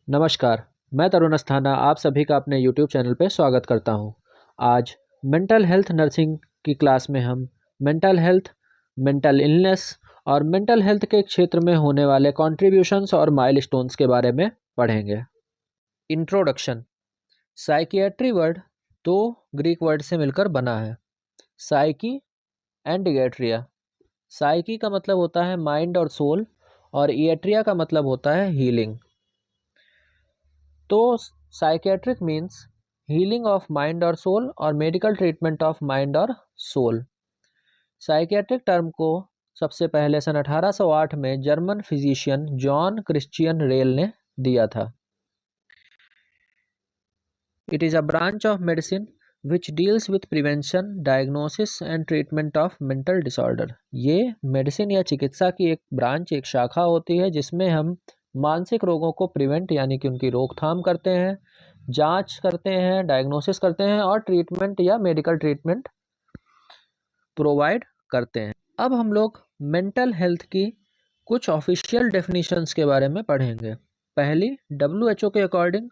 नमस्कार, मैं तरुण अस्थाना आप सभी का अपने यूट्यूब चैनल पे स्वागत करता हूँ। आज मेंटल हेल्थ नर्सिंग की क्लास में हम मेंटल हेल्थ, मेंटल इलनेस और मेंटल हेल्थ के क्षेत्र में होने वाले कॉन्ट्रीब्यूशंस और माइलस्टोन्स के बारे में पढ़ेंगे। इंट्रोडक्शन। साइकियाट्री वर्ड दो ग्रीक वर्ड से मिलकर बना है, साइकी एंड इएट्रिया। साइकी का मतलब होता है माइंड और सोल और इएट्रिया का मतलब होता है हीलिंग। तो psychiatric means healing of mind और सोल और मेडिकल ट्रीटमेंट ऑफ माइंड और सोल। साइकेट्रिक टर्म को सबसे पहले सन 1808 में German physician John Christian rail ने दिया था। It is a branch of medicine which deals with prevention, diagnosis and treatment of mental disorder. ये मेडिसिन या चिकित्सा की एक ब्रांच, एक शाखा होती है जिसमें हम मानसिक रोगों को प्रिवेंट यानी कि उनकी रोकथाम करते हैं, जांच करते हैं, डायग्नोसिस करते हैं और ट्रीटमेंट या मेडिकल ट्रीटमेंट प्रोवाइड करते हैं। अब हम लोग मेंटल हेल्थ की कुछ ऑफिशियल डेफिनेशंस के बारे में पढ़ेंगे। पहली, WHO के according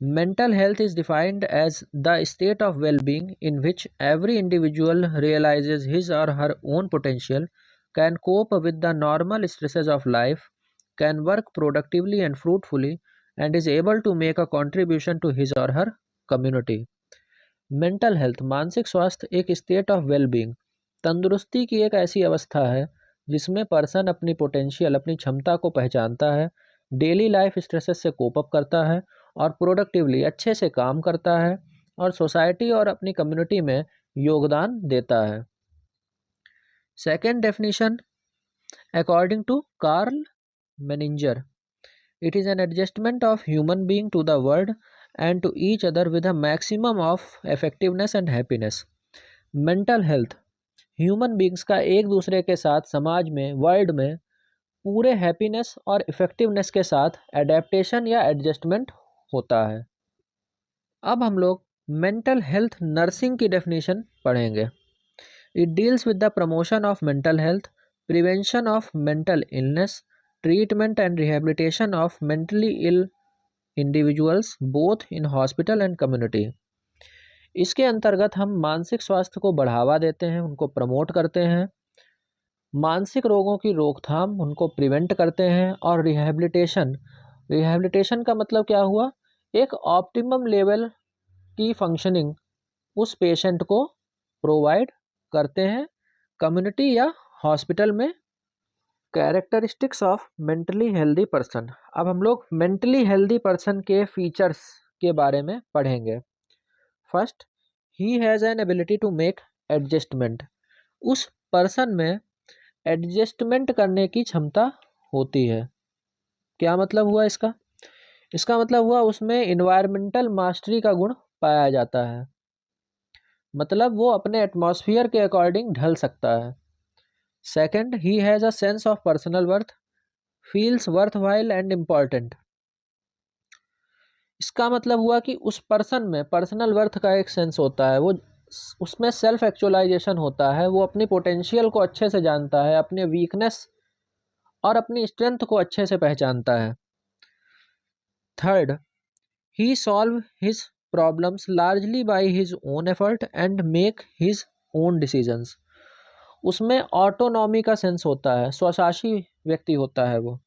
mental health is defined as the state of well-being in which every individual realizes his or her own potential, can cope with the normal stresses of life, can work productively and fruitfully, and is able to make a contribution to his or her community. Mental health, मानसिक स्वास्थ्य, एक state of well-being, तंदुरुस्ती की एक ऐसी अवस्था है जिसमें पर्सन अपनी पोटेंशियल, अपनी क्षमता को पहचानता है, डेली लाइफ स्ट्रेसेस से कोप अप करता है और प्रोडक्टिवली अच्छे से काम करता है और सोसाइटी और अपनी कम्युनिटी में योगदान देता है। Second definition, according to Karl Menninger, it is an adjustment of human being to the world and to each other with a maximum of effectiveness and happiness. Mental health human beings का एक दूसरे के साथ, समाज में, world में पूरे happiness और इफ़ेक्टिवनेस के साथ एडेप्टेशन या एडजस्टमेंट होता है। अब हम लोग मेंटल हेल्थ नर्सिंग की डेफिनेशन पढ़ेंगे। It deals with the promotion of mental health, prevention of mental illness, treatment and rehabilitation of mentally ill individuals both in hospital and community। इसके अंतर्गत हम मानसिक स्वास्थ्य को बढ़ावा देते हैं, उनको प्रमोट करते हैं, मानसिक रोगों की रोकथाम, उनको प्रिवेंट करते हैं और रिहैबिलिटेशन का मतलब क्या हुआ, एक ऑप्टिमम लेवल की फंक्शनिंग उस पेशेंट को प्रोवाइड करते हैं कम्युनिटी या हॉस्पिटल में। Characteristics of mentally healthy person. अब हम लोग मेंटली हेल्दी पर्सन के फीचर्स के बारे में पढ़ेंगे। First, he has an ability to make adjustment. उस पर्सन में एडजस्टमेंट करने की क्षमता होती है। क्या मतलब हुआ इसका? इसका मतलब हुआ उसमें इन्वायरमेंटल मास्टरी का गुण पाया जाता है, मतलब वो अपने एटमॉस्फियर के अकॉर्डिंग ढल सकता है। Second, he has a sense of personal worth, feels worth while and important. इसका मतलब हुआ कि उस पर्सन में पर्सनल वर्थ का एक सेंस होता है, वो उसमें सेल्फ एक्चुअलाइजेशन होता है, वो अपनी पोटेंशियल को अच्छे से जानता है, अपने वीकनेस और अपनी स्ट्रेंथ को अच्छे से पहचानता है। Third, he solve his problems largely by his own effort and make his own decisions. उसमें ऑटोनॉमी का सेंस होता है, स्वशासी व्यक्ति होता है, वो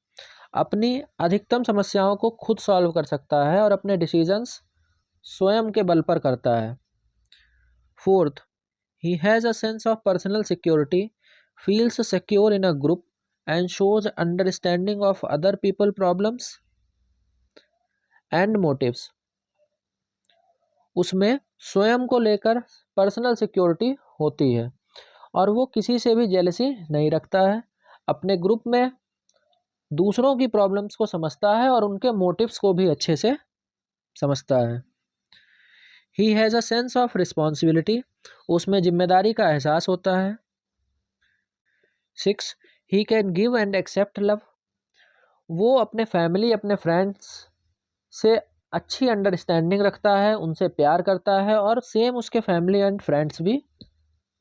अपनी अधिकतम समस्याओं को खुद सॉल्व कर सकता है और अपने डिसीजंस स्वयं के बल पर करता है। Fourth, he has a sense of personal security, feels secure in a group and shows understanding of other people problems and motives. उसमें स्वयं को लेकर पर्सनल सिक्योरिटी होती है और वो किसी से भी जेलसी नहीं रखता है, अपने ग्रुप में दूसरों की प्रॉब्लम्स को समझता है और उनके मोटिव्स को भी अच्छे से समझता है। He has a sense of responsibility, उसमें जिम्मेदारी का एहसास होता है। 6, he can give and accept love, वो अपने फैमिली, अपने फ्रेंड्स से अच्छी अंडरस्टैंडिंग रखता है, उनसे प्यार करता है और सेम उसके फैमिली एंड फ्रेंड्स भी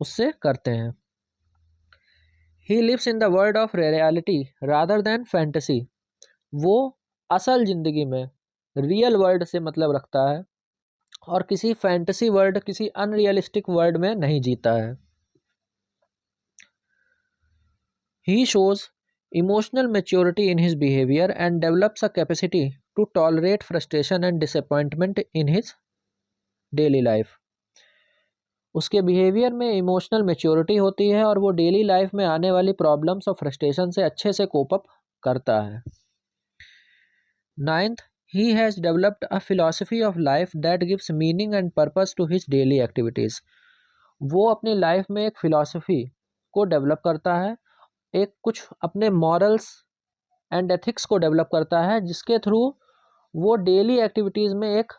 उससे करते हैं। He lives in the world of reality rather than fantasy, वो असल ज़िंदगी में रियल वर्ल्ड से मतलब रखता है और किसी फैंटेसी वर्ल्ड, किसी अनरियलिस्टिक वर्ल्ड में नहीं जीता है। He shows emotional maturity in his behavior and develops a capacity to tolerate frustration and disappointment in his daily life. उसके बिहेवियर में इमोशनल मेच्योरिटी होती है और वो डेली लाइफ में आने वाली प्रॉब्लम्स और फ्रस्ट्रेशन से अच्छे से कोप अप करता है। Ninth, he has developed a philosophy of life that gives meaning and purpose to his daily activities. वो अपनी लाइफ में एक फिलॉसफी को डेवलप करता है, एक कुछ अपने मॉरल्स एंड एथिक्स को डेवलप करता है जिसके थ्रू वो डेली एक्टिविटीज़ में एक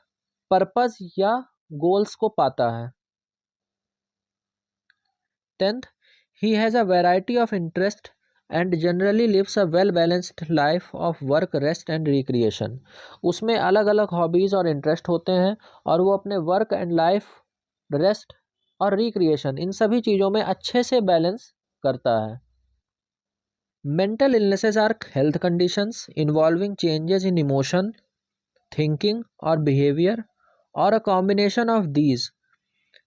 पर्पस या गोल्स को पाता है। 10th, he has a variety of interest and generally lives a well balanced life of work, rest and recreation. उसमें अलग अलग हॉबीज़ और इंटरेस्ट होते हैं और वो अपने वर्क एंड लाइफ, रेस्ट और रिक्रिएशन, इन सभी चीज़ों में अच्छे से बैलेंस करता है। Mental illnesses are health conditions involving changes in emotion, thinking, or behavior, or a combination of these.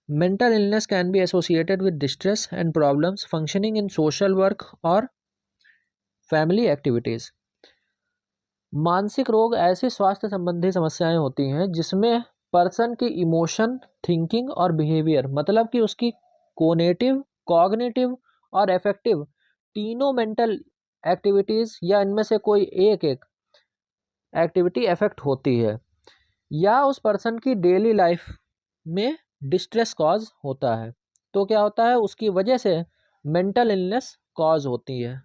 Mental illness can be associated with distress and problems functioning in social work or family activities. मानसिक रोग ऐसी स्वास्थ्य संबंधी समस्याएं होती हैं जिसमें person की इमोशन, थिंकिंग और बिहेवियर, मतलब कि उसकी कोनेटिव, कॉग्निटिव और एफेक्टिव तीनों मेंटल एक्टिविटीज़ या इनमें से कोई एक एक्टिविटी अफेक्ट होती है या उस पर्सन की डेली लाइफ में डिस्ट्रेस कॉज होता है, तो क्या होता है, उसकी वजह से मेंटल इलनेस कॉज होती है।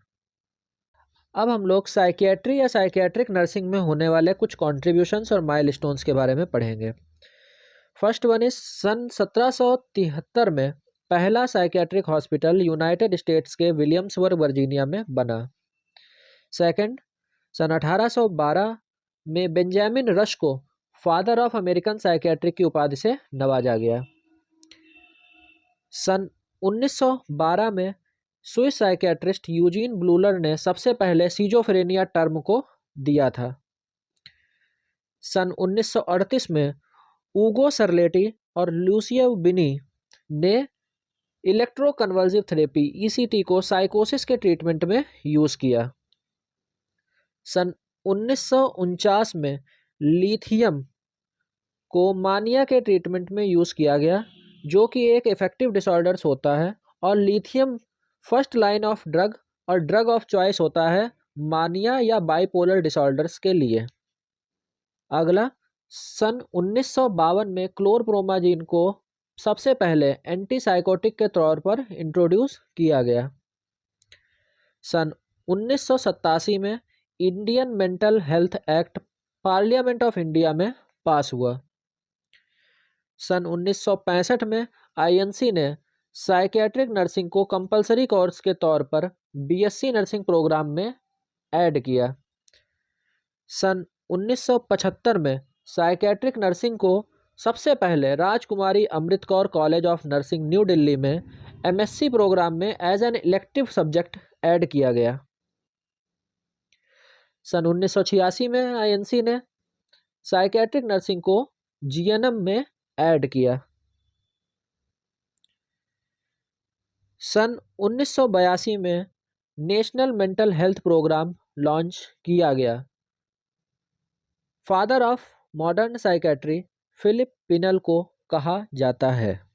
अब हम लोग साइकियाट्री या साइकियाट्रिक नर्सिंग में होने वाले कुछ कॉन्ट्रीब्यूशंस और माइलस्टोन्स के बारे में पढ़ेंगे। फर्स्ट वन इज सन 1773 में पहला साइकियाट्रिक हॉस्पिटल यूनाइटेड स्टेट्स के विलियम्सबर्ग वर्जीनिया में बना। सेकंड, सन 1812 में बेंजामिन रश को फादर ऑफ अमेरिकन साइकियाट्रिक की उपाधि से नवाजा गया। सन 1912 में स्विस साइकियाट्रिस्ट यूजीन ब्लूलर ने सबसे पहले सीजोफ्रेनिया टर्म को दिया था। सन 1938 में ऊगो सरलेटी और लूसिया बिनी ने इलेक्ट्रोकन्वल्सिव थेरेपी ईसीटी को साइकोसिस के ट्रीटमेंट में यूज़ किया। सन 1949 में लिथियम को मानिया के ट्रीटमेंट में यूज़ किया गया, जो कि एक इफेक्टिव डिसऑर्डर्स होता है और lithium first line of drug और ड्रग ऑफ चॉइस होता है मानिया या बाइपोलर डिसऑर्डर्स के लिए। अगला, सन 1952 में क्लोरप्रोमाजीन को सबसे पहले एंटीसाइकोटिक के तौर पर इंट्रोड्यूस किया गया। सन 1987 में Indian mental health act parliament of India में पास हुआ। सन 1965 में आईएनसी ने साइकियाट्रिक नर्सिंग को कंपलसरी कोर्स के तौर पर बीएससी नर्सिंग प्रोग्राम में ऐड किया। सन 1975 में साइकियाट्रिक नर्सिंग को सबसे पहले Rajkumari Amrit Kaur college of nursing new Delhi में एमएससी प्रोग्राम में as an elective subject add किया गया। सन 1986 में आईएनसी ने साइकियाट्रिक नर्सिंग को जीएनएम में ऐड किया। सन 1982 में national mental health programme launch किया गया। Father of modern psychiatry Philippe Pinel को कहा जाता है।